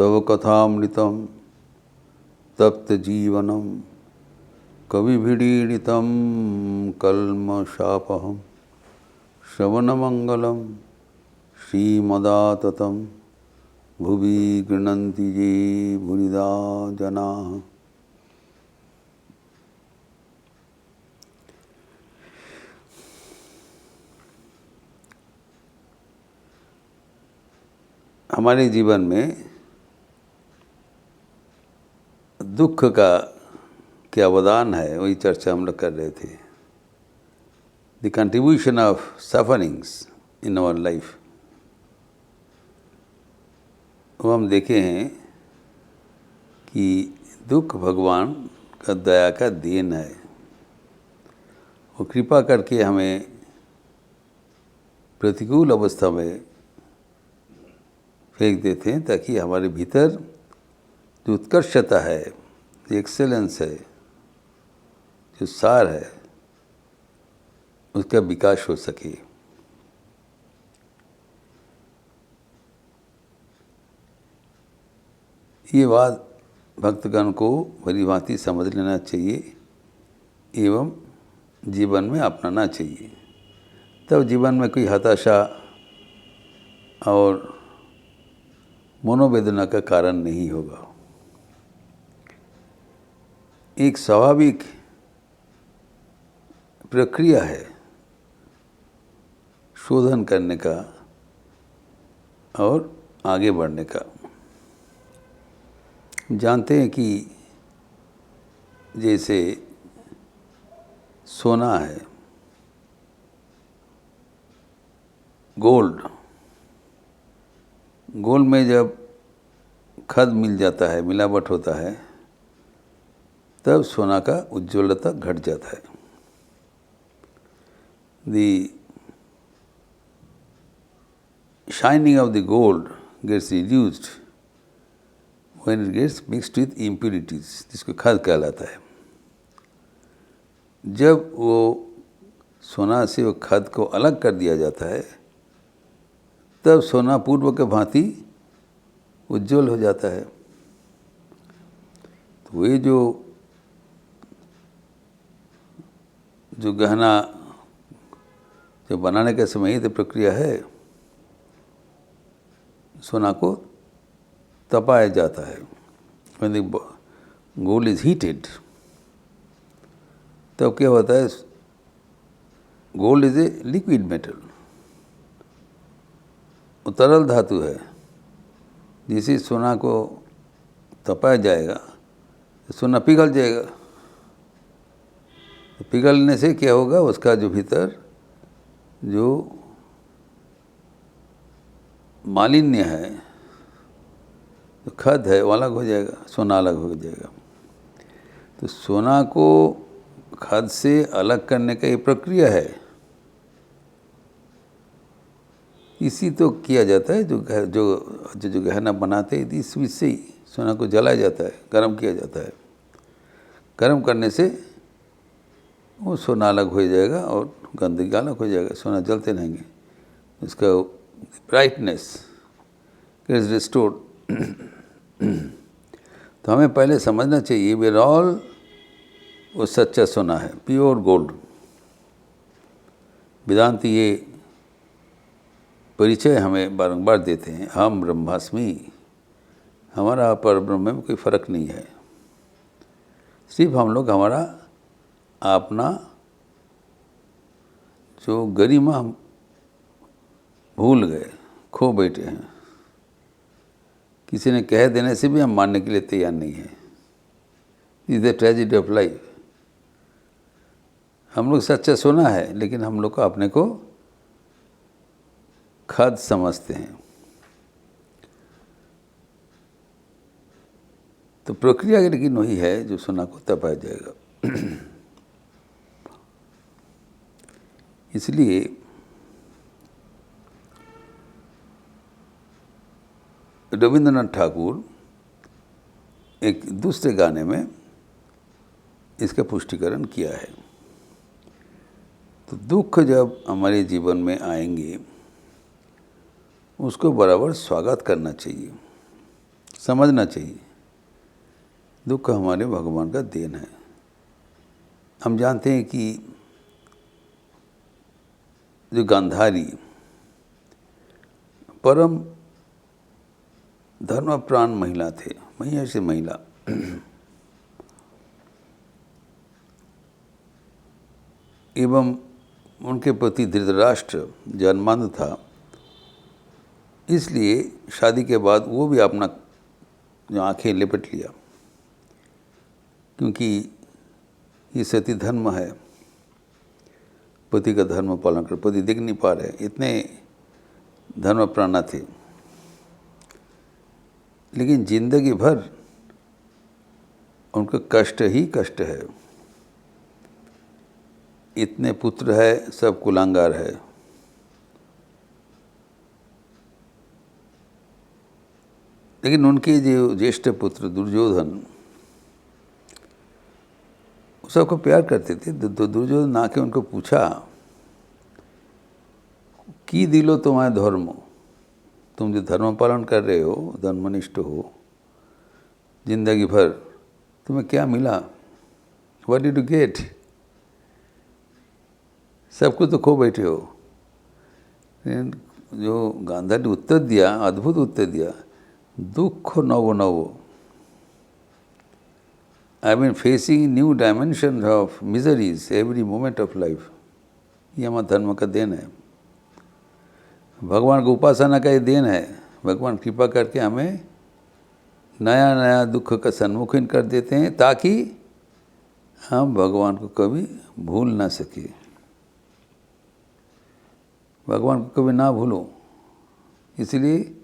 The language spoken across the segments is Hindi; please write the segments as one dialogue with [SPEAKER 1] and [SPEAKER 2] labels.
[SPEAKER 1] तव कथामृतं तप्तजीवनं कविभिरीडितं कल्मषापहं श्रवणमंगलं श्रीमदाततं भुवि गृह्णन्ति ये भूरिदा जनाः। हमारे जीवन में दुख का क्या अवदान है, वही चर्चा हम लोग कर रहे थे। The contribution of sufferings in our life. वो हम देखे हैं कि दुख भगवान का दया का देन है। वो कृपा करके हमें प्रतिकूल अवस्था में फेंक देते हैं ताकि हमारे भीतर जो उत्कर्षता है, जो एक्सेलेंस है, जो सार है, उसका विकास हो सके। ये बात भक्तगण को भली भांति समझ लेना चाहिए एवं जीवन में अपनाना चाहिए। तब जीवन में कोई हताशा और मनोवेदना का कारण नहीं होगा। एक स्वाभाविक प्रक्रिया है शोधन करने का और आगे बढ़ने का। जानते हैं कि जैसे सोना है, गोल्ड में जब खद मिल जाता है, मिलावट होता है, तब सोना का उज्ज्वलता घट जाता है। The shining of the gold gets reduced when it gets mixed with impurities, जिसको खद कहलाता है। जब वो सोना से वो खद को अलग कर दिया जाता है, तब सोना पूर्व के भांति उज्ज्वल हो जाता है। तो वे जो गहना जो बनाने के समय ही तो प्रक्रिया है, सोना को तपाया जाता है। When the gold is heated, तब क्या होता है, gold is a liquid metal, वो तरल धातु है। जिसे सोना को तपाया जाएगा तो सोना पिघल जाएगा। तो पिघलने से क्या होगा, उसका जो भीतर जो मालिन्य है, जो खद है, वो अलग हो जाएगा, सोना अलग हो जाएगा। तो सोना को खद से अलग करने का ये प्रक्रिया है। इसी तो किया जाता है जो गहना बनाते हैं, इस बीच से ही सोना को जलाया जाता है, गर्म किया जाता है। गर्म करने से वो सोना अलग हो जाएगा और गंदगी अलग हो जाएगा, सोना जलते रहेंगे, उसका ब्राइटनेस इज रिस्टोर्ड। तो हमें पहले समझना चाहिए वे ऑल वो सच्चा सोना है, प्योर गोल्ड। वेदांत ये परिचय हमें बारंबार देते हैं, हम ब्रह्मास्मि, हमारा पर ब्रह्म में कोई फर्क नहीं है। सिर्फ हम लोग हमारा अपना जो गरिमा हम भूल गए, खो बैठे हैं। किसी ने कह देने से भी हम मानने के लिए तैयार नहीं है। Is the tragedy of life. हम लोग सच्चा सोना है, लेकिन हम लोग को अपने को खद समझते हैं। तो प्रक्रिया लेकिन वही है जो सोना को तपाया जाएगा। इसलिए रविंद्रनाथ ठाकुर एक दूसरे गाने में इसका पुष्टिकरण किया है। तो दुख जब हमारे जीवन में आएंगे, उसको बराबर स्वागत करना चाहिए। समझना चाहिए दुख हमारे भगवान का देन है। हम जानते हैं कि जो गांधारी परम धर्मप्राण महिला थे, महिला से महिला, एवं उनके प्रति धृतराष्ट्र जन्मांध था, इसलिए शादी के बाद वो भी अपना आंखें लिपट लिया, क्योंकि ये सती धर्म है, पति का धर्म पालन कर, पति दिख नहीं पा रहे, इतने धर्म प्राणा थे। लेकिन जिंदगी भर उनका कष्ट ही कष्ट है। इतने पुत्र है, सब कुलांगार है। लेकिन उनके जो ज्येष्ठ पुत्र दुर्योधन सबको प्यार करते थे। तो दुर्योधन आके उनको पूछा कि दिलो तुम्हारे धर्म, तुम जो धर्म पालन कर रहे हो, धर्मनिष्ठ हो, जिंदगी भर तुम्हें क्या मिला? What did you get? सब कुछ तो खो बैठे हो। जो गांधारी ने उत्तर दिया, अद्भुत उत्तर दिया, दुख नवो नवो, I been facing new dimension of miseries every moment of life. ये हमारा धर्म का देन है, भगवान को उपासना का ये देन है। भगवान कृपा करके हमें नया नया दुख का सम्मुखीन कर देते हैं, ताकि हम भगवान को कभी भूल ना सके। भगवान को कभी ना भूलो, इसलिए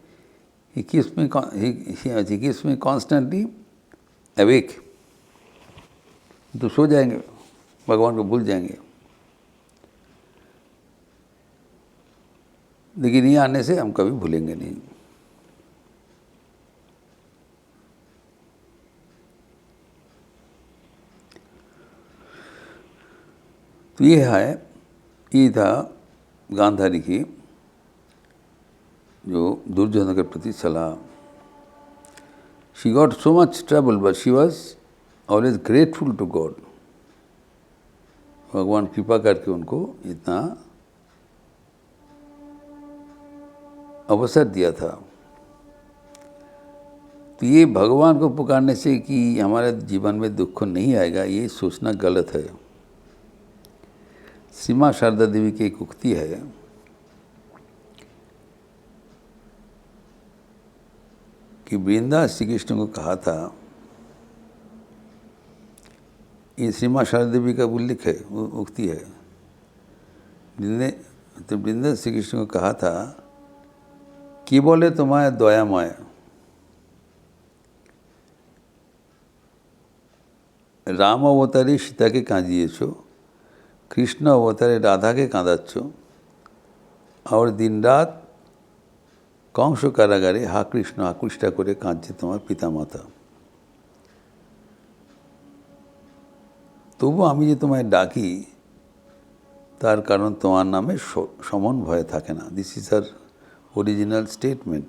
[SPEAKER 1] he keeps me constantly awake। तो सो जाएंगे, भगवान को भूल जाएंगे। लेकिन ये आने से हम कभी भूलेंगे नहीं। तो ये था गांधारी की जो दुर्योधन के प्रति सलाह। She got so much trouble but she was always grateful to God. भगवान कृपा करके उनको इतना अवसर दिया था। तो ये भगवान को पुकारने से कि हमारे जीवन में दुख नहीं आएगा, ये सोचना गलत है। श्री माँ शारदा देवी की एक उक्ति है कि वृंदा श्री कृष्ण को कहा था, ये श्री माँ शारदा देवी का उल्लेख है, उक्ति है। तो वृंदा श्री कृष्ण को कहा था कि बोले तुम्हारे दयामय, राम अवतारे सीता के काँदिएছো, कृष्ण अवतारे राधा के काँदाচ্ছো, और दिन रात कंस कारागारे हा कृष्ण करे काँदছে তোমার পিতা মাতা। তবু আমি যে তোমায় ডাকি তার কারণ তোমার নামে সমন ভয় থাকে না। This is her original statement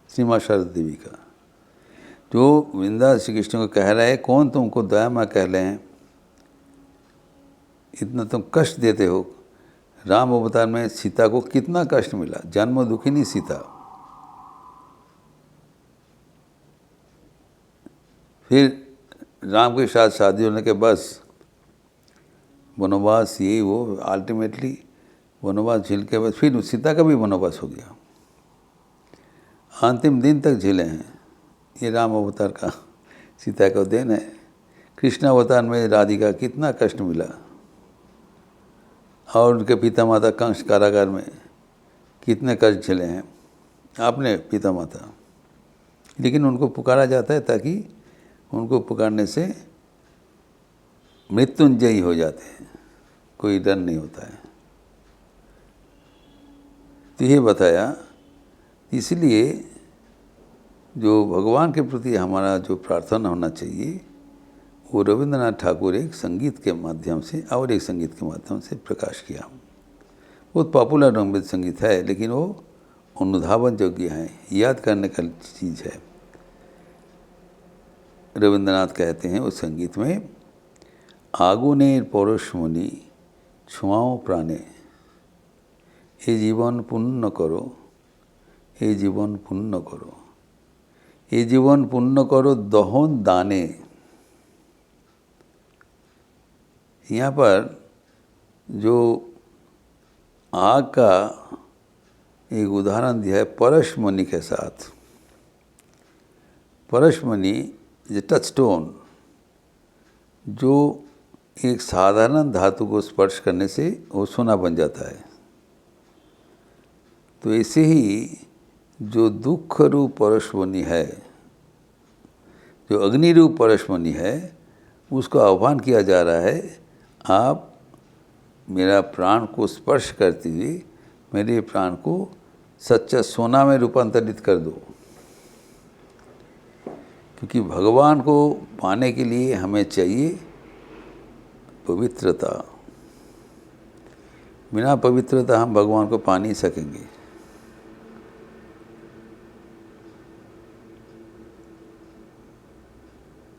[SPEAKER 1] Shri माँ शारदा देवी का, जो वृंदा श्री कृष्ण को कह रहा है, कौन तुमको दया माँ कह रहे हैं, इतना तुम कष्ट देते हो। राम अवतार में सीता को कितना कष्ट मिला, जन्म दुखिनी सीता। फिर राम के साथ शादी होने के बस वनवास, ये वो, अल्टीमेटली वनवास झेल के बाद फिर सीता का भी वनवास हो गया, अंतिम दिन तक झेले हैं। ये राम अवतार का सीता का देन है। कृष्ण अवतार में राधिका कितना कष्ट मिला, और उनके पिता माता कंस कारागार में कितने कष्ट झेले हैं आपने पिता माता। लेकिन उनको पुकारा जाता है ताकि उनको पुकारने से मृत्युंजयी हो जाते हैं, कोई डर नहीं होता है। तो ये बताया, इसलिए जो भगवान के प्रति हमारा जो प्रार्थना होना चाहिए वो रविंद्रनाथ ठाकुर एक संगीत के माध्यम से और एक संगीत के माध्यम से प्रकाश किया। बहुत पॉपुलर रंगीत संगीत है, लेकिन वो अनुधावन योग्य है, याद करने का चीज़ है। रविंद्रनाथ कहते हैं उस संगीत में, आगुनेर पौरुषमुनि छुआओ प्राणे, ए जीवन पुण्य करो, ए जीवन पुण्य करो, ए जीवन पुण्य करो दहन दाने। यहाँ पर जो आग का एक उदाहरण दिया है परशमणि के साथ। परशमणि इज टचस्टोन, जो एक साधारण धातु को स्पर्श करने से वो सोना बन जाता है। तो ऐसे ही जो दुख रूप परशमणि है, जो अग्नि रूप परशमणि है, उसका आह्वान किया जा रहा है, आप मेरा प्राण को स्पर्श करते हुए मेरे प्राण को सच्चा सोना में रूपांतरित कर दो। क्योंकि भगवान को पाने के लिए हमें चाहिए पवित्रता। बिना पवित्रता हम भगवान को पा नहीं सकेंगे।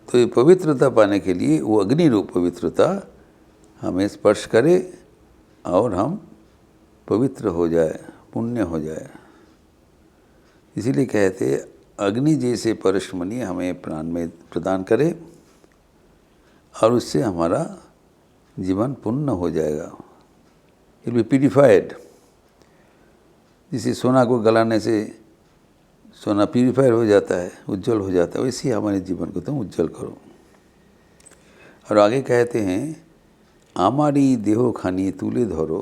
[SPEAKER 1] तो ये पवित्रता पाने के लिए वो अग्नि रूप पवित्रता हमें स्पर्श करे और हम पवित्र हो जाए, पुण्य हो जाए। इसीलिए कहते अग्नि जैसे परशमणि हमें प्राण में प्रदान करे और उससे हमारा जीवन पुण्य हो जाएगा। It be purified. जिसे सोना को गलाने से सोना प्यूरिफाइड हो जाता है, उज्जवल हो जाता है, वैसे ही हमारे जीवन को तुम उज्जवल करो। और आगे कहते हैं, आमारी देह खानी तुले धरो,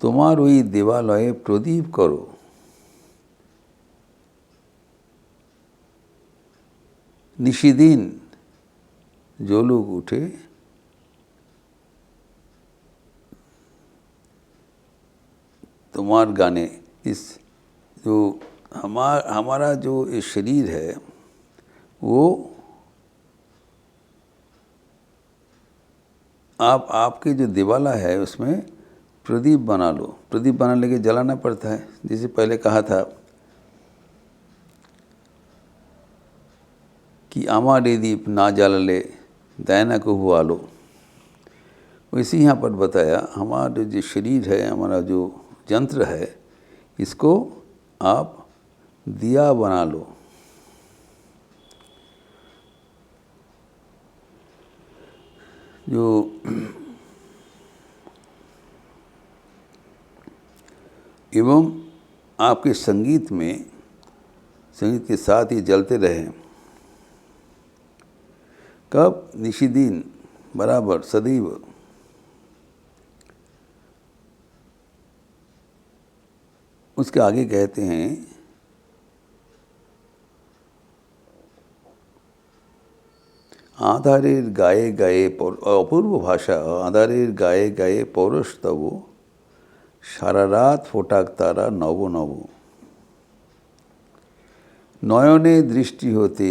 [SPEAKER 1] तुम्हार ওই देवालये प्रदीप करो। निशिदिन जो लोग उठे तुम्हार गाने, इस जो हमारा जो ये शरीर है वो आपके जो दिवाला है उसमें प्रदीप बना लो। प्रदीप बनाने के जलाना पड़ता है, जैसे पहले कहा था कि आमारे दीप ना जलले दैना को हुआ लो। वैसे यहाँ पर बताया हमारा जो शरीर है, हमारा जो यंत्र है, इसको आप दिया बना लो। जो एवं आपके संगीत में, संगीत के साथ ही जलते रहे। कब? निशिदिन, बराबर, सदैव। उसके आगे कहते हैं, आधारेर गाये गाये, अपूर्व भाषा, आधारेर गाये गाये पौरुष तब सारा रात फोटाक तारा नव नव। नयने दृष्टि होते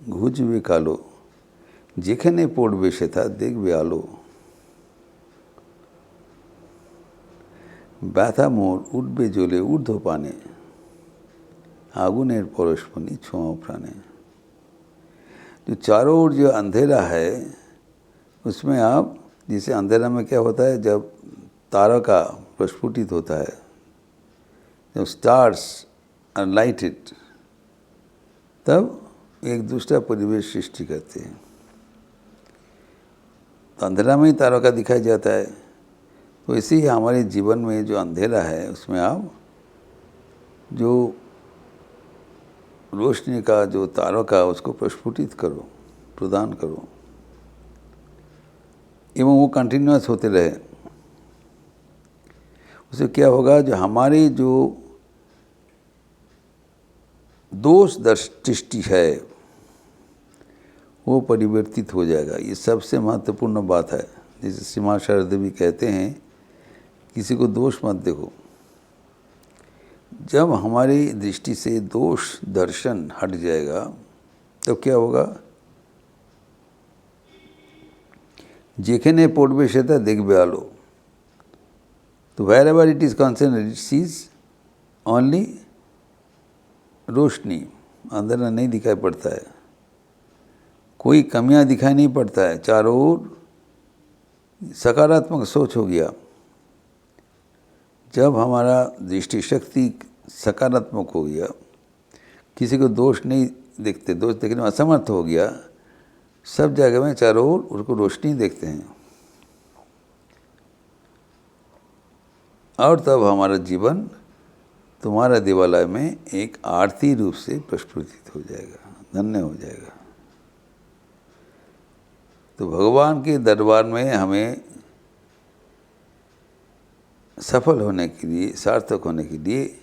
[SPEAKER 1] घुजबे कालो, যেখানে পড়বে সেটা দেখবে আলো। ব্যথা মোর উঠবে জ্বলে ঊর্ধ্বপানে, আগুনের পরশমণি ছোঁয়া प्राणे। जो चारों ओर जो अंधेरा है उसमें आप, जिसे अंधेरा में क्या होता है, जब तारों का प्रस्फुटित होता है, जब स्टार्स आर लाइटेड, तब एक दूसरा परिवेश सृष्टि करते हैं। तो अंधेरा में ही तारों का दिखाई जाता है। तो इसी ही हमारे जीवन में जो अंधेरा है उसमें आप जो रोशनी का, जो तारों का, उसको प्रस्फुटित करो, प्रदान करो, एवं वो कंटिन्यूअस होते रहे। उससे क्या होगा, जो हमारी जो दोष दृष्टि है वो परिवर्तित हो जाएगा। ये सबसे महत्वपूर्ण बात है। जैसे श्रीमान शारदा देवी कहते हैं, किसी को दोष मत देखो। जब हमारी दृष्टि से दोष दर्शन हट जाएगा तो क्या होगा, যেখানে পড়বে সেটা দেখবে আলো। तो wherever it is concerned, it sees only रोशनी, अंधेरा नहीं दिखाई पड़ता है। कोई कमियां दिखाई नहीं पड़ता है, चारों ओर सकारात्मक सोच हो गया। जब हमारा दृष्टि शक्ति सकारात्मक हो गया, किसी को दोष नहीं देखते, दोष देखने में असमर्थ हो गया, सब जगह में चारों ओर उसको रोशनी देखते हैं, और तब हमारा जीवन तुम्हारा देवालय में एक आरती रूप से प्रस्फुटित हो जाएगा, धन्य हो जाएगा। तो भगवान के दरबार में हमें सफल होने के लिए, सार्थक होने के लिए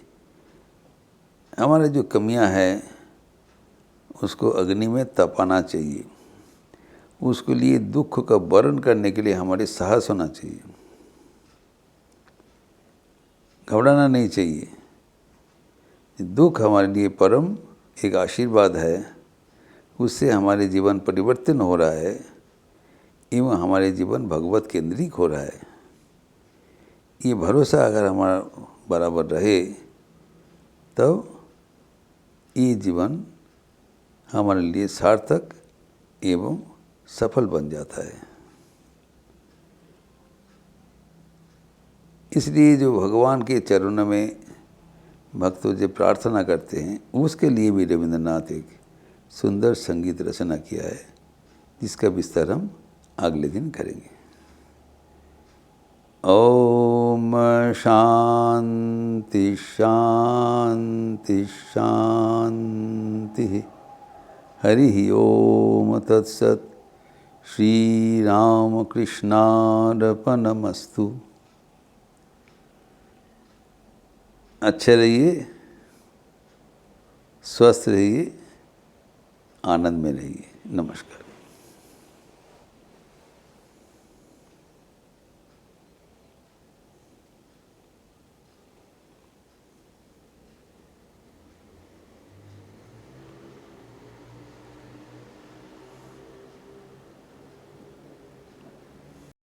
[SPEAKER 1] हमारे जो कमियां हैं उसको अग्नि में तपाना चाहिए। उसके लिए दुख का वर्ण करने के लिए हमारे साहस होना चाहिए, घबराना नहीं चाहिए। दुख हमारे लिए परम एक आशीर्वाद है, उससे हमारे जीवन परिवर्तन हो रहा है एवं हमारे जीवन भगवत केंद्रिक हो रहा है। ये भरोसा अगर हमारा बराबर रहे तब ये जीवन हमारे लिए सार्थक एवं सफल बन जाता है। इसलिए जो भगवान के चरणों में भक्तों जो प्रार्थना करते हैं, उसके लिए भी रविंद्रनाथ एक सुंदर संगीत रचना किया है, जिसका विस्तार हम अगले दिन करेंगे। ओम शांति शांति शांति। हरि ओम तत्सत। श्री राम कृष्णार्पणमस्तु। अच्छे रहिए, स्वस्थ रहिए, आनंद में रहिए। नमस्कार।